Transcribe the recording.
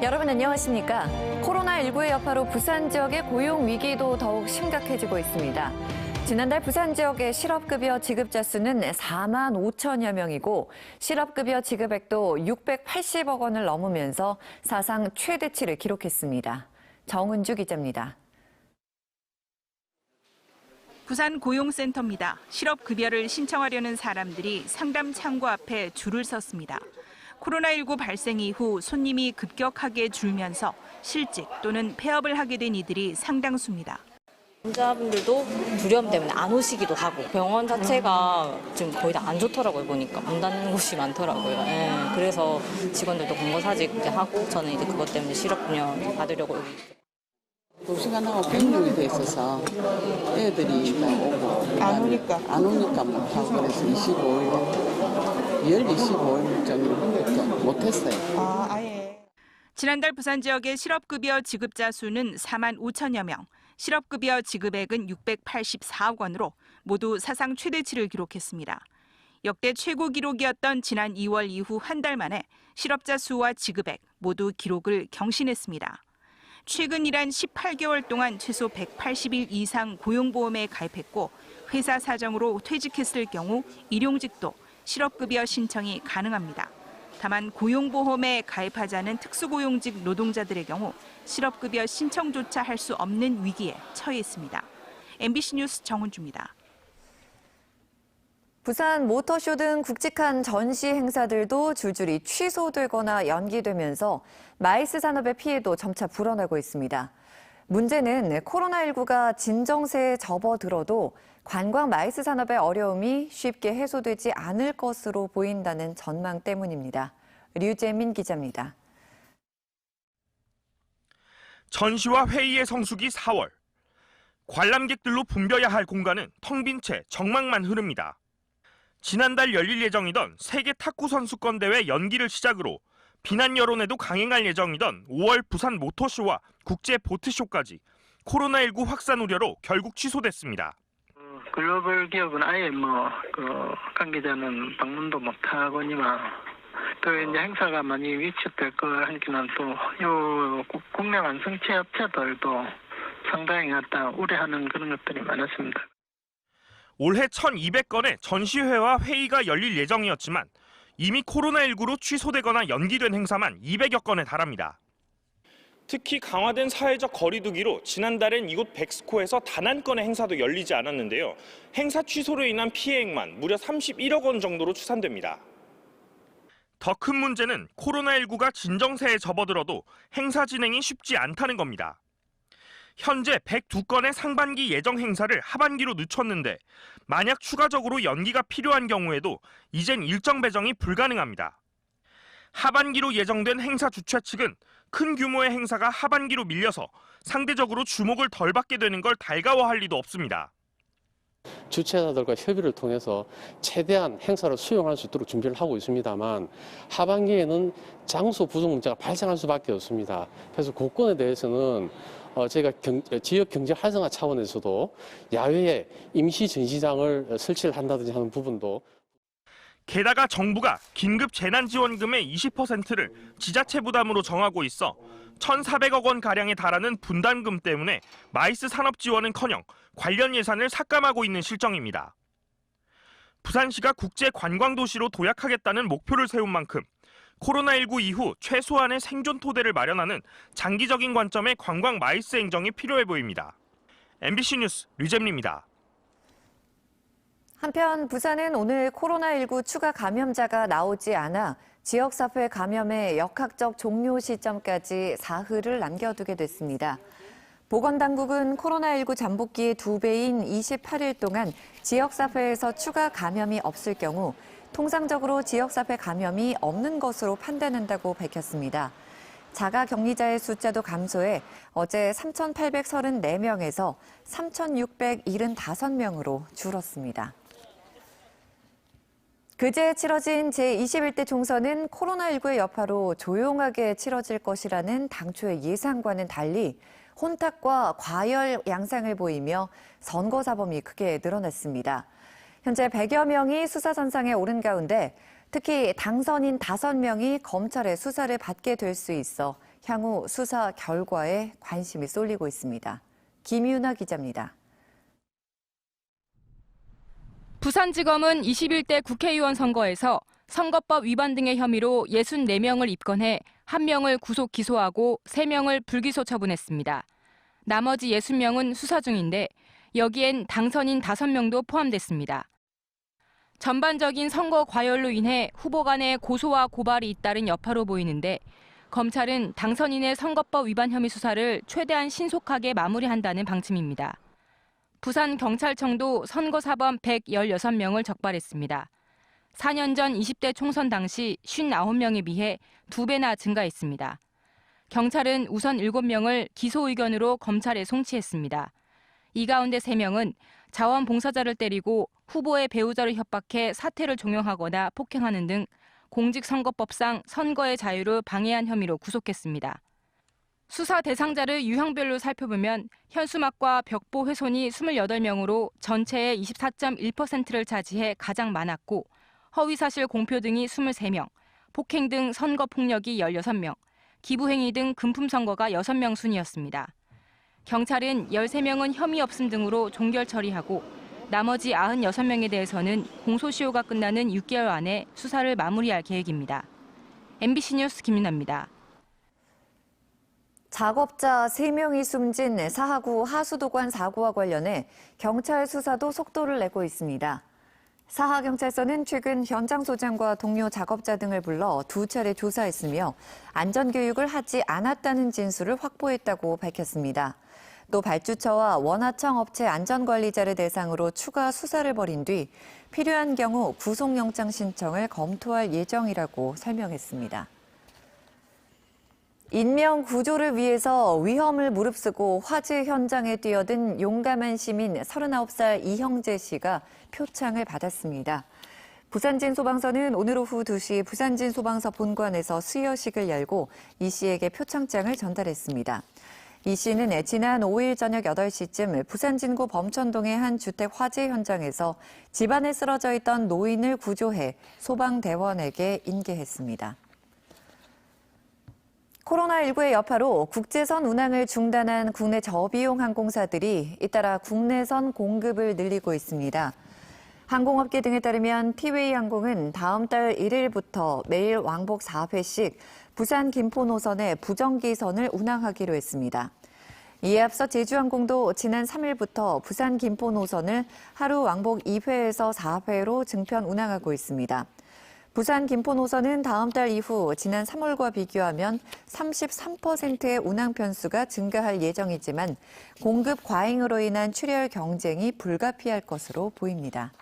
여러분 안녕하십니까? 코로나19의 여파로 부산 지역의 고용 위기도 더욱 심각해지고 있습니다. 지난달 부산 지역의 실업급여 지급자 수는 4만 5천여 명이고 실업급여 지급액도 680억 원을 넘으면서 사상 최대치를 기록했습니다. 정은주 기자입니다. 부산 고용센터입니다. 실업급여를 신청하려는 사람들이 상담 창구 앞에 줄을 섰습니다. 코로나19 발생 이후 손님이 급격하게 줄면서 실직 또는 폐업을 하게 된 이들이 상당수입니다. 환자분들도 두려움 때문에 안 오시기도 하고 병원 자체가 지금 거의 다 안 좋더라고요. 보니까 문 닫는 곳이 많더라고요. 그래서 직원들도 권고사직 이제 하고 저는 이제 그것 때문에 실업급여 받으려고 여기. 2시간 하고 변경이 돼 있어서 애들이 다 오고 안 오니까 못하고 그래서 25일 정도밖에 못했어요. 아예. 지난달 부산 지역의 실업급여 지급자 수는 4만 5천여 명, 실업급여 지급액은 684억 원으로 모두 사상 최대치를 기록했습니다. 역대 최고 기록이었던 지난 2월 이후 한 달 만에 실업자 수와 지급액 모두 기록을 경신했습니다. 최근 일한 18개월 동안 최소 180일 이상 고용보험에 가입했고 회사 사정으로 퇴직했을 경우 일용직도 실업급여 신청이 가능합니다. 다만 고용보험에 가입하지 않은 특수고용직 노동자들의 경우 실업급여 신청조차 할 수 없는 위기에 처해 있습니다. MBC 뉴스 정은주입니다. 부산 모터쇼 등 굵직한 전시 행사들도 줄줄이 취소되거나 연기되면서 마이스 산업의 피해도 점차 불어나고 있습니다. 문제는 코로나19가 진정세에 접어들어도 관광 마이스 산업의 어려움이 쉽게 해소되지 않을 것으로 보인다는 전망 때문입니다. 류재민 기자입니다. 전시와 회의의 성수기 4월. 관람객들로 붐벼야 할 공간은 텅 빈 채 정막만 흐릅니다. 지난달 열릴 예정이던 세계 탁구 선수권 대회 연기를 시작으로 비난 여론에도 강행할 예정이던 5월 부산 모터쇼와 국제 보트쇼까지 코로나19 확산 우려로 결국 취소됐습니다. 글로벌 기업은 아예 관계자는 방문도 못하거니와 또 이제 행사가 많이 위축될 거 하니까 또 국내 완성체 업체들도 상당히 갖다 우려하는 그런 것들이 많았습니다. 올해 1,200건의 전시회와 회의가 열릴 예정이었지만 이미 코로나19로 취소되거나 연기된 행사만 200여 건에 달합니다. 특히 강화된 사회적 거리 두기로 지난달엔 이곳 백스코에서 단 한 건의 행사도 열리지 않았는데요. 행사 취소로 인한 피해액만 무려 31억 원 정도로 추산됩니다. 더 큰 문제는 코로나19가 진정세에 접어들어도 행사 진행이 쉽지 않다는 겁니다. 현재 102건의 상반기 예정 행사를 하반기로 늦췄는데 만약 추가적으로 연기가 필요한 경우에도 이젠 일정 배정이 불가능합니다. 하반기로 예정된 행사 주최 측은 큰 규모의 행사가 하반기로 밀려서 상대적으로 주목을 덜 받게 되는 걸 달가워할 리도 없습니다. 주최자들과 협의를 통해서 최대한 행사를 수용할 수 있도록 준비를 하고 있습니다만 하반기에는 장소 부족 문제가 발생할 수밖에 없습니다. 그래서 그 건에 대해서는 저희가 지역 경제 활성화 차원에서도 야외에 임시 전시장을 설치를 한다든지 하는 부분도. 게다가 정부가 긴급 재난지원금의 20%를 지자체 부담으로 정하고 있어 1,400억 원가량에 달하는 분담금 때문에 마이스 산업 지원은커녕 관련 예산을 삭감하고 있는 실정입니다. 부산시가 국제 관광도시로 도약하겠다는 목표를 세운 만큼 코로나19 이후 최소한의 생존 토대를 마련하는 장기적인 관점의 관광 마이스 행정이 필요해 보입니다. MBC 뉴스 류재민입니다. 한편 부산은 오늘 코로나19 추가 감염자가 나오지 않아 지역사회 감염의 역학적 종료 시점까지 사흘을 남겨두게 됐습니다. 보건당국은 코로나19 잠복기의 2배인 28일 동안 지역사회에서 추가 감염이 없을 경우 통상적으로 지역사회 감염이 없는 것으로 판단한다고 밝혔습니다. 자가격리자의 숫자도 감소해 어제 3,834명에서 3,675명으로 줄었습니다. 그제 치러진 제21대 총선은 코로나19의 여파로 조용하게 치러질 것이라는 당초의 예상과는 달리 혼탁과 과열 양상을 보이며 선거사범이 크게 늘어났습니다. 현재 100여 명이 수사선상에 오른 가운데 특히 당선인 5명이 검찰의 수사를 받게 될 수 있어 향후 수사 결과에 관심이 쏠리고 있습니다. 김유나 기자입니다. 부산지검은 21대 국회의원 선거에서 선거법 위반 등의 혐의로 64명을 입건해 1명을 구속 기소하고 3명을 불기소 처분했습니다. 나머지 60명은 수사 중인데 여기엔 당선인 5명도 포함됐습니다. 전반적인 선거 과열로 인해 후보 간의 고소와 고발이 잇따른 여파로 보이는데 검찰은 당선인의 선거법 위반 혐의 수사를 최대한 신속하게 마무리한다는 방침입니다. 부산경찰청도 선거사범 116명을 적발했습니다. 4년 전 20대 총선 당시 59명에 비해 2배나 증가했습니다. 경찰은 우선 7명을 기소 의견으로 검찰에 송치했습니다. 이 가운데 3명은 자원봉사자를 때리고 후보의 배우자를 협박해 사퇴를 종용하거나 폭행하는 등 공직선거법상 선거의 자유를 방해한 혐의로 구속했습니다. 수사 대상자를 유형별로 살펴보면 현수막과 벽보 훼손이 28명으로 전체의 24.1%를 차지해 가장 많았고 허위사실 공표 등이 23명, 폭행 등 선거 폭력이 16명, 기부행위 등 금품선거가 6명 순이었습니다. 경찰은 13명은 혐의 없음 등으로 종결 처리하고 나머지 96명에 대해서는 공소시효가 끝나는 6개월 안에 수사를 마무리할 계획입니다. MBC 뉴스 김윤아입니다. 작업자 3명이 숨진 사하구 하수도관 사고와 관련해 경찰 수사도 속도를 내고 있습니다. 사하경찰서는 최근 현장 소장과 동료 작업자 등을 불러 2차례 조사했으며 안전교육을 하지 않았다는 진술을 확보했다고 밝혔습니다. 또 발주처와 원하청 업체 안전관리자를 대상으로 추가 수사를 벌인 뒤 필요한 경우 구속영장 신청을 검토할 예정이라고 설명했습니다. 인명 구조를 위해서 위험을 무릅쓰고 화재 현장에 뛰어든 용감한 시민 39살 이형재 씨가 표창을 받았습니다. 부산진소방서는 오늘 오후 2시 부산진소방서 본관에서 수여식을 열고 이 씨에게 표창장을 전달했습니다. 이 씨는 지난 5일 저녁 8시쯤 부산 진구 범천동의 한 주택 화재 현장에서 집안에 쓰러져 있던 노인을 구조해 소방대원에게 인계했습니다. 코로나19의 여파로 국제선 운항을 중단한 국내 저비용 항공사들이 잇따라 국내선 공급을 늘리고 있습니다. 항공업계 등에 따르면 티웨이 항공은 다음 달 1일부터 매일 왕복 4회씩 부산 김포 노선에 부정기선을 운항하기로 했습니다. 이에 앞서 제주항공도 지난 3일부터 부산 김포 노선을 하루 왕복 2회에서 4회로 증편 운항하고 있습니다. 부산 김포 노선은 다음 달 이후 지난 3월과 비교하면 33%의 운항 편수가 증가할 예정이지만 공급 과잉으로 인한 출혈 경쟁이 불가피할 것으로 보입니다.